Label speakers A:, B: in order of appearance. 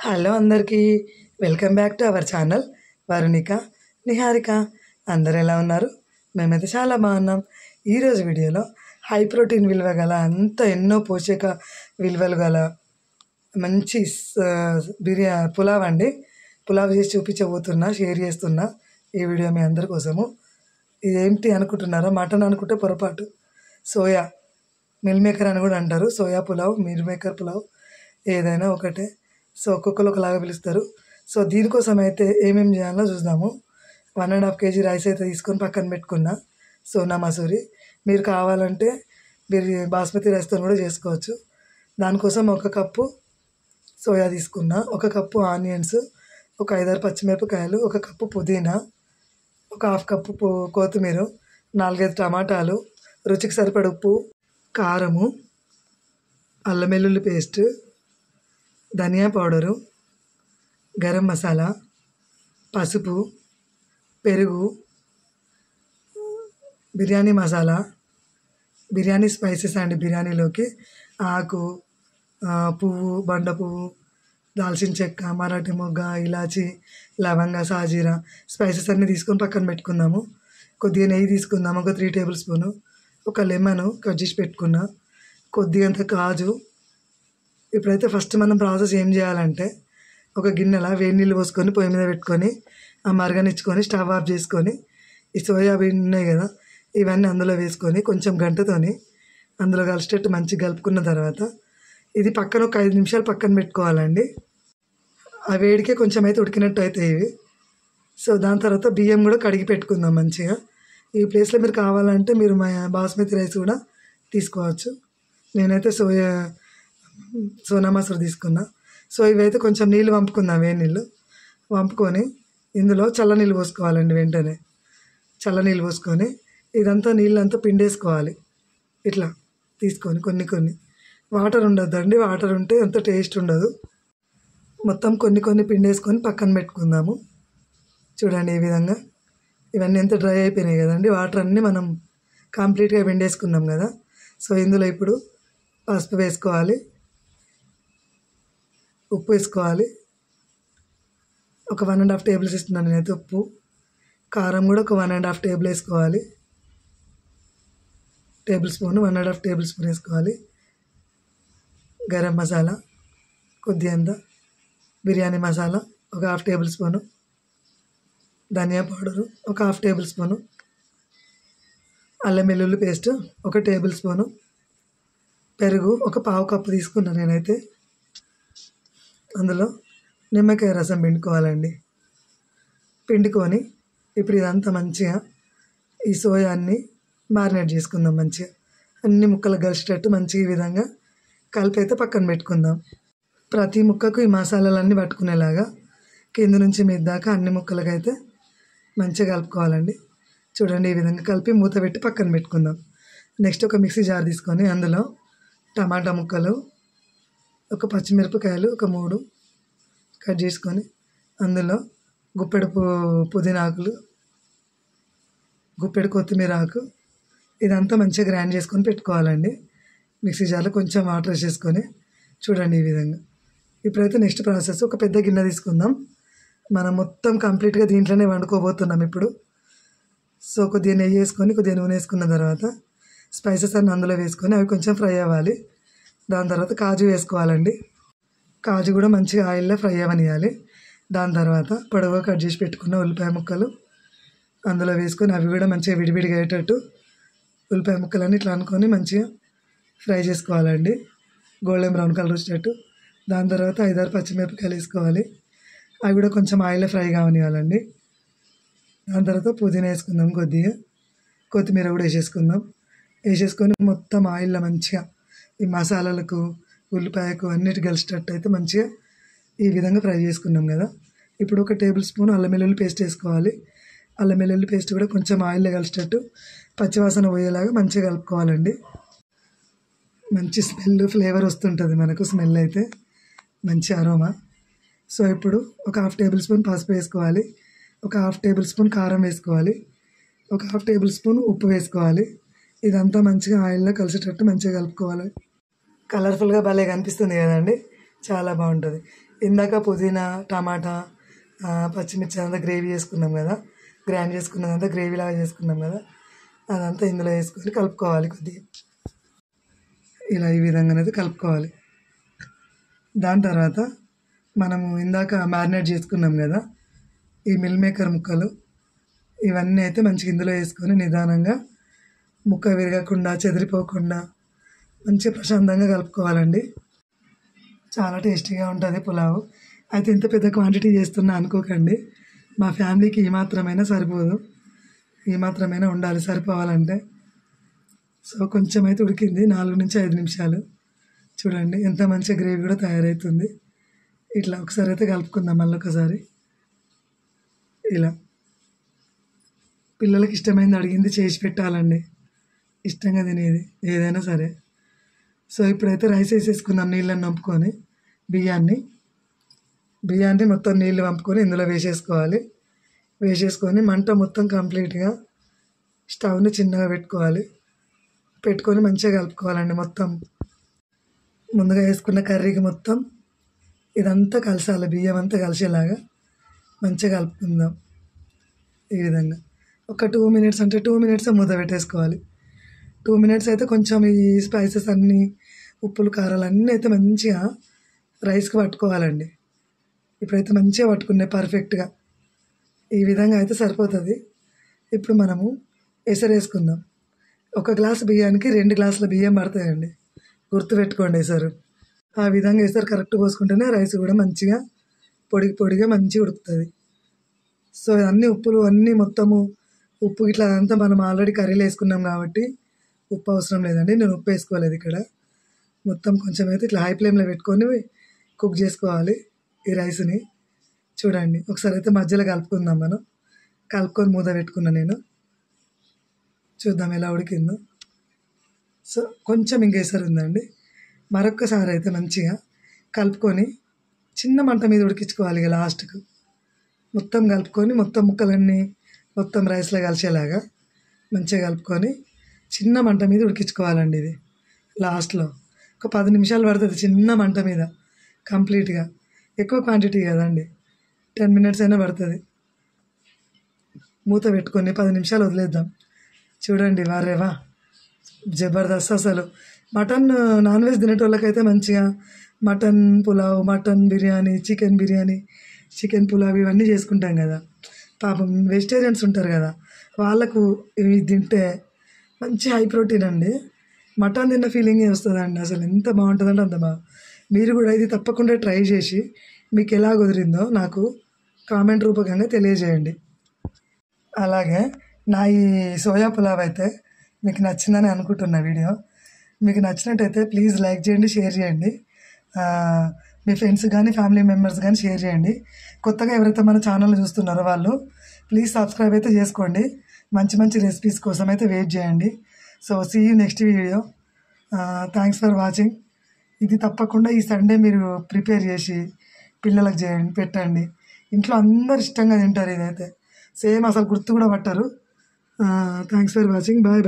A: Hello అందరికీ welcome back to our channel Varunika Niharika. అందరు ఎలా ఉన్నారు? మేమైతే చాలా బాగున్నాం. ఈరోజు వీడియోలో హై ప్రోటీన్ విలువ గల ఎన్నో పోషక విలువలు గల మంచి పులావ్ అండి. పులావ్ చేసి చూపించబోతున్నా, షేర్ చేస్తున్నా ఈ వీడియో మీ అందరి కోసము. ఇదేంటి అనుకుంటున్నారా? మటన్ అనుకుంటే పొరపాటు. సోయా మిల్ మేకర్ అని కూడా అంటారు. Soya pulao, meal maker pulao ఏదైనా ఒకటే. సో ఒక్కొక్కరు ఒకలాగా పిలుస్తారు. సో దీనికోసం అయితే ఏమేమి చేయాలో చూద్దాము. 1.5 kg రైస్ అయితే తీసుకొని పక్కన పెట్టుకున్నా. సోనా మసూరి. మీరు కావాలంటే బాస్మతి రైస్తో కూడా చేసుకోవచ్చు. దానికోసం 1 కప్పు సోయా తీసుకున్నా, 1 కప్పు ఆనియన్స్, ఒక 5-6 పచ్చిమిరపకాయలు, 1 కప్పు పుదీనా, ఒక 1/2 కప్పు కొత్తిమీర, 4-5 టమాటాలు, రుచికి సరిపడ ఉప్పు, కారము, అల్లం వెల్లుల్లి పేస్ట్, ధనియా పౌడరు, గరం మసాలా, పసుపు, పెరుగు, బిర్యానీ మసాలా, బిర్యానీ స్పైసెస్ అండి. బిర్యానీలోకి ఆకు, పువ్వు, బండ పువ్వు, దాల్చిన చెక్క, మరాఠీ మొగ్గ, ఇలాచి, లవంగ, సాజీరా స్పైసెస్ అన్నీ తీసుకొని పక్కన పెట్టుకుందాము. కొద్దిగా నెయ్యి తీసుకుందాము, ఒక 3 టేబుల్ స్పూను, ఒక లెమన్ కట్ చేసి పెట్టుకున్నా, కొద్దిగంత కాజు. ఇప్పుడైతే ఫస్ట్ మనం ప్రాసెస్ ఏం చేయాలంటే, ఒక గిన్నెలో వేడి నీళ్ళు పోసుకొని పొయ్యి మీద పెట్టుకొని మరగనిచ్చుకొని స్టవ్ ఆఫ్ చేసుకొని ఈ సోయాబీన్ ఉన్నాయి కదా, ఇవన్నీ అందులో వేసుకొని కొంచెం గంటతోని అందులో కలిసేటట్టు మంచిగా కలుపుకున్న తర్వాత ఇది పక్కన ఒక 5 నిమిషాలు పక్కన పెట్టుకోవాలండి. ఆ వేడికే కొంచెం అయితే ఉడికినట్టు అవుతాయి ఇవి. సో దాని తర్వాత బియ్యం కూడా కడిగి పెట్టుకుందాం మంచిగా. ఈ ప్లేస్లో మీరు కావాలంటే మీరు బాస్మతి రైస్ కూడా తీసుకోవచ్చు. నేనైతే సోనా మసూరి తీసుకున్నా. సో ఇవైతే కొంచెం నీళ్ళు వంపుకుందాం, వేడి నీళ్ళు వంపుకొని ఇందులో చల్ల నీళ్ళు పోసుకోవాలండి. వెంటనే చల్ల నీళ్ళు పోసుకొని ఇదంతా నీళ్ళంతా పిండేసుకోవాలి. ఇట్లా తీసుకొని కొన్ని వాటర్ ఉండొద్దండి. వాటర్ ఉంటే అంత టేస్ట్ ఉండదు. మొత్తం కొన్ని పిండేసుకొని పక్కన పెట్టుకుందాము. చూడండి ఈ విధంగా ఇవన్నీ ఎంత డ్రై అయిపోయినాయి కదండి. వాటర్ అన్నీ మనం కంప్లీట్గా పిండేసుకున్నాం కదా. సో ఇందులో ఇప్పుడు పసుపు వేసుకోవాలి, ఉప్పు వేసుకోవాలి. ఒక 1.5 టేబుల్స్ ఇస్తున్నాను నేనైతే ఉప్పు. కారం కూడా ఒక 1.5 టేబుల్ వేసుకోవాలి. టేబుల్ స్పూన్ 1.5 టేబుల్ స్పూన్ వేసుకోవాలి. గరం మసాలా కొద్దిగంత, బిర్యానీ మసాలా ఒక 1/2 టేబుల్ స్పూను, ధనియా పౌడరు ఒక 1/2 టేబుల్ స్పూను, అల్లం వెల్లుల్లి పేస్ట్ 1 టేబుల్ స్పూను, పెరుగు ఒక 1/2 కప్పు తీసుకున్నాను నేనైతే. అందులో నిమ్మకాయ రసం పిండుకోవాలండి. పిండుకొని ఇప్పుడు ఇదంతా మంచిగా ఈ సోయాన్ని మ్యారినేట్ చేసుకుందాం. మంచిగా అన్ని ముక్కలు కలిసేటట్టు మంచిగా ఈ విధంగా కలిపి అయితే పక్కన పెట్టుకుందాం. ప్రతి ముక్కకు ఈ మసాలాలన్నీ పట్టుకునేలాగా కింద నుంచి మీద దాకా అన్ని ముక్కలకైతే మంచిగా కలుపుకోవాలండి. చూడండి ఈ విధంగా కలిపి మూత పెట్టి పక్కన పెట్టుకుందాం. నెక్స్ట్ ఒక మిక్సీ జార్ తీసుకొని అందులో టమాటా ముక్కలు, ఒక పచ్చిమిరపకాయలు ఒక 3 కట్ చేసుకొని అందులో గుప్పెడు పుదీనా ఆకులు, గుప్పెడు కొత్తిమీర ఆకు, ఇదంతా మంచిగా గ్రైండ్ చేసుకొని పెట్టుకోవాలండి. మిక్సీ జార్లో కొంచెం వాటర్ వేసేసుకొని చూడండి ఈ విధంగా. ఇప్పుడైతే నెక్స్ట్ ప్రాసెస్, ఒక పెద్ద గిన్నె తీసుకుందాం. మనం మొత్తం కంప్లీట్గా దీంట్లోనే వండుకోబోతున్నాం ఇప్పుడు. సో కొద్దిగా నెయ్యి వేసుకొని కొద్దిగా నూనె వేసుకున్న తర్వాత స్పైసెస్ అన్నీ అందులో వేసుకొని అవి కొంచెం ఫ్రై అవ్వాలి. దాని తర్వాత కాజు వేసుకోవాలండి. కాజు కూడా మంచిగా ఆయిల్లో ఫ్రై అవ్వనియాలి. దాని తర్వాత పొడవుగా కట్ చేసి పెట్టుకున్న ఉల్లిపాయ ముక్కలు అందులో వేసుకొని అవి కూడా మంచిగా విడివిడిగా అయ్యేటట్టు ఉల్లిపాయ ముక్కలన్నీ ఇట్లా అనుకొని మంచిగా ఫ్రై చేసుకోవాలండి, గోల్డెన్ బ్రౌన్ కలర్ వచ్చేటట్టు. దాని తర్వాత 5-6 పచ్చిమిరపకాయలు వేసుకోవాలి. అవి కూడా కొంచెం ఆయిల్లో ఫ్రై కావనివ్వాలండి. దాని తర్వాత పుదీనా వేసుకుందాం, కొద్దిగా కొత్తిమీర కూడా వేసేసుకొని మొత్తం ఆయిల్లో మంచిగా ఈ మసాలాలకు ఉల్లిపాయకు అన్నిటి కలిసేటట్టు అయితే మంచిగా ఈ విధంగా ఫ్రై చేసుకున్నాం కదా. ఇప్పుడు 1 టేబుల్ స్పూన్ అల్లం వెల్లుల్లి పేస్ట్ వేసుకోవాలి. అల్లం వెల్లుల్లి పేస్ట్ కూడా కొంచెం ఆయిల్లో కలిసేటట్టు పచ్చివాసన పోయేలాగా మంచిగా కలుపుకోవాలండి. మంచి ఫ్లేవర్ వస్తుంటుంది మనకు, స్మెల్ అయితే మంచి అరోమా. సో ఇప్పుడు ఒక 1/2 టేబుల్ స్పూన్ పసుపు వేసుకోవాలి, ఒక 1/2 టేబుల్ స్పూన్ కారం వేసుకోవాలి, ఒక 1/2 టేబుల్ స్పూన్ ఉప్పు వేసుకోవాలి. ఇదంతా మంచిగా ఆయిల్లో కలిసేటట్టు మంచిగా కలుపుకోవాలి. కలర్ఫుల్గా భలే కనిపిస్తుంది కదండి. చాలా బాగుంటుంది. ఇందాక పుదీనా, టమాటా, పచ్చిమిర్చి అంతా గ్రేవీ చేసుకున్నాం కదా, గ్రైండ్ చేసుకున్నదంతా గ్రేవీలాగా చేసుకున్నాం కదా, అదంతా ఇందులో వేసుకొని కలుపుకోవాలి కొద్దిగా. ఇలా ఈ విధంగానైతే కలుపుకోవాలి. దాని తర్వాత మనము ఇందాక మ్యారినేట్ చేసుకున్నాం కదా, ఈ మిల్ మేకర్ ముక్కలు ఇవన్నీ అయితే మంచిగా ఇందులో వేసుకొని నిదానంగా ముక్క విరగకుండా చెదిరిపోకుండా మంచిగా ప్రశాంతంగా కలుపుకోవాలండి. చాలా టేస్టీగా ఉంటుంది పులావు. అయితే ఇంత పెద్ద క్వాంటిటీ చేస్తున్నా అనుకోకండి, మా ఫ్యామిలీకి ఈ మాత్రమైనా సరిపోదు, ఈ మాత్రమైనా ఉండాలి సరిపోవాలంటే. సో కొంచెం అయితే ఉడికింది, 4-5 నిమిషాలు. చూడండి ఎంత మంచిగా గ్రేవీ కూడా తయారవుతుంది. ఇట్లా ఒకసారి అయితే కలుపుకుందాం మళ్ళీ ఒకసారి. ఇలా పిల్లలకి ఇష్టమైంది అడిగింది చేసి పెట్టాలండి, ఇష్టంగా తినేది ఏదైనా సరే. సో ఇప్పుడైతే రైస్ వేసేసుకుందాం, నీళ్ళని వంపుకొని బియ్యాన్ని మొత్తం నీళ్ళు వంపుకొని ఇందులో వేసేసుకొని మంట మొత్తం కంప్లీట్గా స్టవ్ని చిన్నగా పెట్టుకొని మంచిగా కలుపుకోవాలండి. మొత్తం ముందుగా వేసుకున్న కర్రీకి మొత్తం ఇదంతా కలిసాలి, బియ్యం అంతా కలిసేలాగా మంచిగా కలుపుకుందాం. ఈ విధంగా ఒక 2 మినిట్స్ అంటే 2 మినిట్స్ మూత పెట్టేసుకోవాలి. 2 మినిట్స్ అయితే కొంచెం ఈ స్పైసెస్ అన్నీ, ఉప్పులు కారాలు అన్నీ అయితే మంచిగా రైస్కి పట్టుకోవాలండి. ఇప్పుడైతే మంచిగా పట్టుకున్నాయి పర్ఫెక్ట్గా. ఈ విధంగా అయితే సరిపోతుంది. ఇప్పుడు మనము ఎసరు వేసుకుందాం. 1 గ్లాసు బియ్యానికి 2 గ్లాసుల బియ్యం పడతాయండి, గుర్తుపెట్టుకోండి ఎసరు. ఆ విధంగా ఎసరు కరెక్ట్ పోసుకుంటేనే రైస్ కూడా మంచిగా పొడిగా మంచిగా ఉడుకుతుంది. సో అన్ని ఉప్పులు అన్నీ మొత్తము ఉప్పు ఇట్లా అంతా మనం ఆల్రెడీ కర్రీలో వేసుకున్నాం కాబట్టి ఉప్పు అవసరం లేదండి, నేను ఉప్పు వేసుకోలేదు ఇక్కడ. మొత్తం కొంచెం అయితే ఇట్లా హై ఫ్లేమ్లో పెట్టుకొని కుక్ చేసుకోవాలి ఈ రైస్ని. చూడండి ఒకసారి అయితే మధ్యలో కలుపుకుందాం, మనం కలుపుకొని మూత పెట్టుకున్నా నేను. చూద్దాం ఎలా ఉడికిందో. సో కొంచెం ఇంకేసరి ఉందండి, మరొక్కసారి అయితే మంచిగా కలుపుకొని చిన్న మంట మీద ఉడికించుకోవాలి. ఇక లాస్ట్కు మొత్తం కలుపుకొని మొత్తం ముక్కలన్నీ మొత్తం రైస్లో కలిసేలాగా మంచిగా కలుపుకొని చిన్న మంట మీద ఉడికించుకోవాలండి. ఇది లాస్ట్లో ఒక 10 నిమిషాలు పడుతుంది చిన్న మంట మీద కంప్లీట్గా. ఎక్కువ క్వాంటిటీ కదండి, 10 మినిట్స్ అయినా పడుతుంది. మూత పెట్టుకొని 10 నిమిషాలు వదిలేద్దాం. చూడండి వారేవా జబర్దస్త్ అసలు. మటన్ నాన్ వెజ్ తినేటోళ్ళకైతే మంచిగా mutton pulao, mutton biryani, chicken pulao ఇవన్నీ చేసుకుంటాం కదా. పాపం వెజిటేరియన్స్ ఉంటారు కదా, వాళ్ళకు ఇవి తింటే మంచి హై ప్రోటీన్ అండి. మటన్ తిన్న ఫీలింగే వస్తుందండి, అసలు ఎంత బాగుంటుందంటే అంత బాగా. మీరు కూడా ఇది తప్పకుండా ట్రై చేసి మీకు ఎలా కుదిరిందో నాకు కామెంట్ రూపకంగా తెలియజేయండి. అలాగే నా ఈ సోయా పులావ్ అయితే మీకు నచ్చిందని అనుకుంటున్న వీడియో. మీకు నచ్చినట్టయితే ప్లీజ్ లైక్ చేయండి, షేర్ చేయండి. మీ ఫ్రెండ్స్ కానీ ఫ్యామిలీ మెంబర్స్ కానీ షేర్ చేయండి. కొత్తగా ఎవరైతే మన ఛానల్ చూస్తున్నారో వాళ్ళు ప్లీజ్ సబ్స్క్రైబ్ అయితే చేసుకోండి. మంచి రెసిపీస్ కోసం అయితే వెయిట్ చేయండి. So see you next video. Thanks for watching. ఇది తప్పకుండా ఈ సండే మీరు ప్రిపేర్ చేసి పిల్లలకు పెట్టండి. ఇంట్లో అందరు ఇష్టంగా తింటారు. ఇదైతే సేమ్ అసలు గుర్తు కూడా పట్టరు. Thanks for watching. బాయ్.